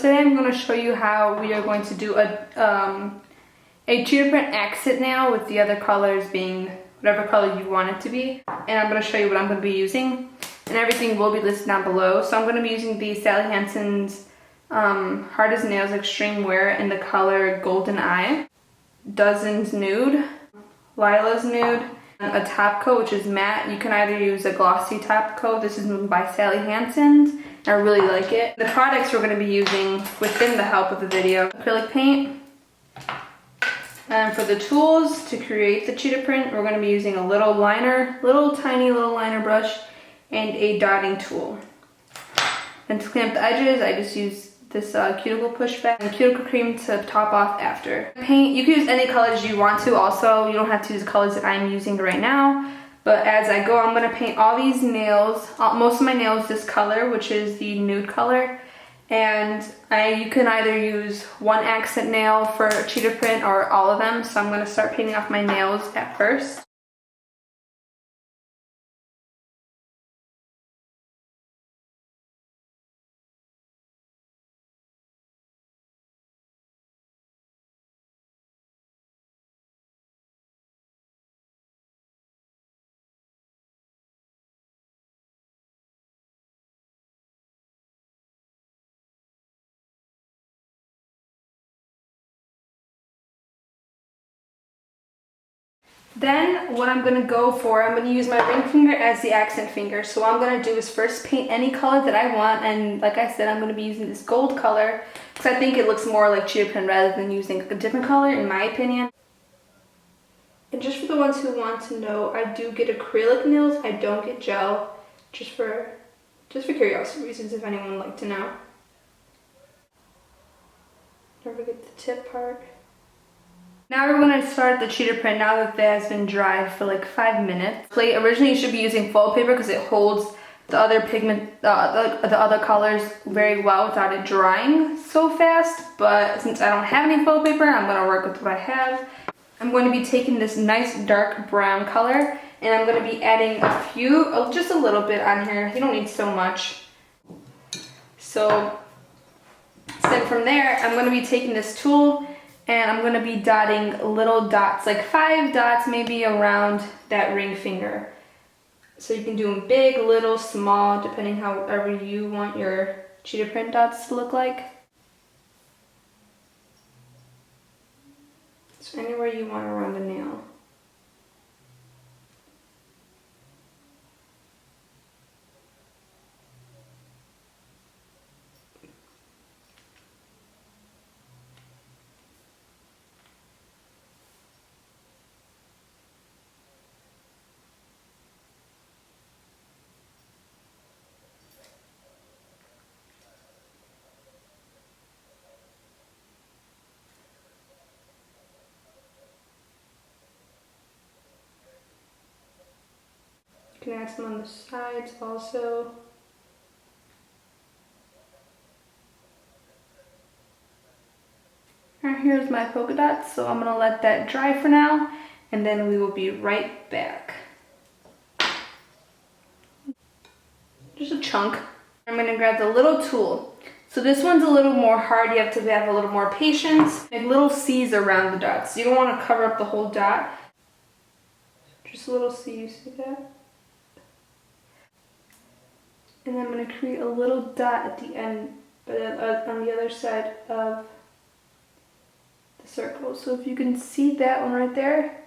today I'm going to show you how we are going to do a cheetah print accent nail with the other colors being whatever color you want it to be. And I'm going to show you what I'm going to be using. And everything will be listed down below. So I'm going to be using the Sally Hansen's Hard as Nails Extreme Wear in the color Golden Eye, Doutzen's Nude, Lila's Nude, a top coat which is matte. You can either use a glossy top coat. This is by Sally Hansen's. I really like it. The products we're going to be using within the help of the video: acrylic paint. And for the tools to create the cheetah print, we're going to be using a little liner, tiny little liner brush, and a dotting tool. And to clean up the edges, I just use this cuticle pushback and cuticle cream to top off after. Paint, you can use any colors you want to also. You don't have to use the colors that I'm using right now. But as I go, I'm going to paint all these nails, most of my nails this color, which is the nude color. And you can either use one accent nail for cheetah print or all of them. So I'm going to start painting off my nails at first. Then what I'm going to go for, I'm going to use my ring finger as the accent finger. So what I'm going to do is first paint any color that I want, and like I said, I'm going to be using this gold color because I think it looks more like cheetah print rather than using a different color in my opinion. And just for the ones who want to know, I do get acrylic nails, I don't get gel, just for curiosity reasons if anyone would like to know. Don't forget the tip part. Now we're going to start the cheetah print now that that has been dried for like 5 minutes. Originally you should be using foil paper because it holds the other pigment, the other colors very well without it drying so fast. But since I don't have any foil paper, I'm going to work with what I have. I'm going to be taking this nice dark brown color and I'm going to be adding just a little bit on here. You don't need so much. So then from there, I'm going to be taking this tool and I'm going to be dotting little dots, like 5 dots maybe around that ring finger. So you can do them big, little, small, depending however you want your cheetah print dots to look like. So anywhere you want around the nail. You can add some on the sides also. And here's my polka dots, so I'm going to let that dry for now, and then we will be right back. Just a chunk. I'm going to grab the little tool. So this one's a little more hard, you have to have a little more patience. Make little C's around the dots. You don't want to cover up the whole dot. Just a little C, you see that? And then I'm going to create a little dot at the end, on the other side of the circle. So if you can see that one right there,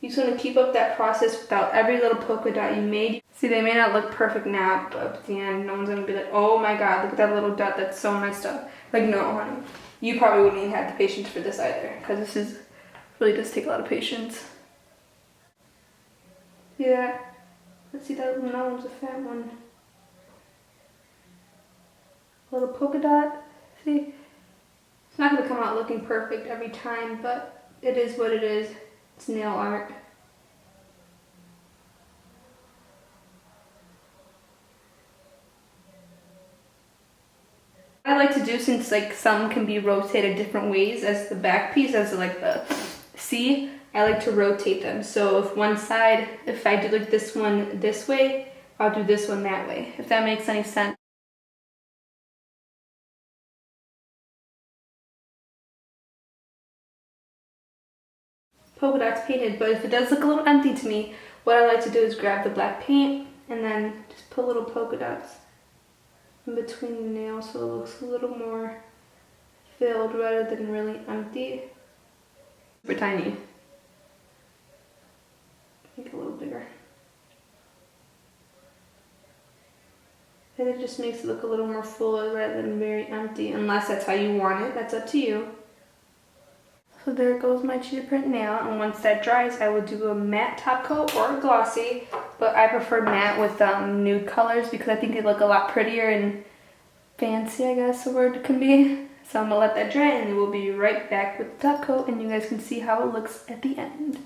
you just want to keep up that process without every little polka dot you made. See, they may not look perfect now, but at the end, no one's going to be like, oh my god, look at that little dot, that's so messed up. Like, no, honey. You probably wouldn't even have the patience for this either, because really does take a lot of patience. Yeah. Let's see, that one's a fat one. A little polka dot. See? It's not going to come out looking perfect every time, but it is what it is. It's nail art. What I like to do, since like some can be rotated different ways as the back piece, as like the C, I like to rotate them. So if one side, if I do like this one this way, I'll do this one that way, if that makes any sense. polka dots painted, but if it does look a little empty to me, what I like to do is grab the black paint and then just put little polka dots in between the nails so it looks a little more filled rather than really empty. Super tiny. Make it a little bigger. And it just makes it look a little more full rather than very empty, unless that's how you want it. That's up to you. So there goes my cheetah print nail, and once that dries, I will do a matte top coat or a glossy, but I prefer matte with nude colors because I think they look a lot prettier and fancy, I guess the word can be. So I'm gonna let that dry, and we'll be right back with the top coat, and you guys can see how it looks at the end.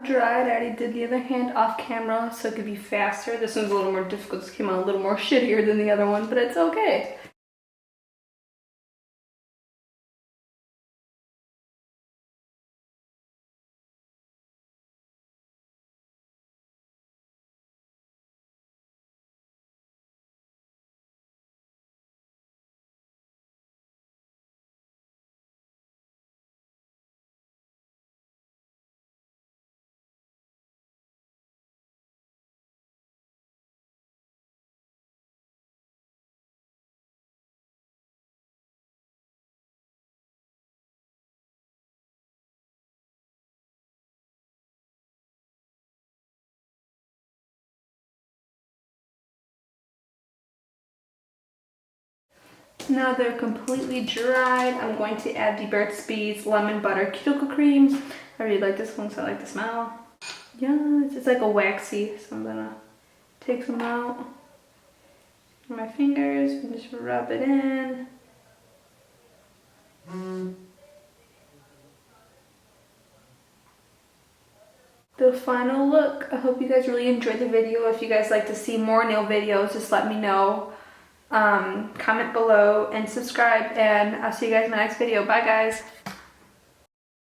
Dried, I already did the other hand off camera so it could be faster. This one's a little more difficult, this came out a little more shittier than the other one, but it's okay. Now they're completely dried, I'm going to add the Burt's Bees Lemon Butter Cuticle Cream. I really like this one, so I like the smell. Yeah, it's like a waxy, so I'm gonna take some out with my fingers and just rub it in. The final look. I hope you guys really enjoyed the video. If you guys like to see more nail videos, just let me know. Comment below and subscribe, and I'll see you guys in my next video. Bye guys.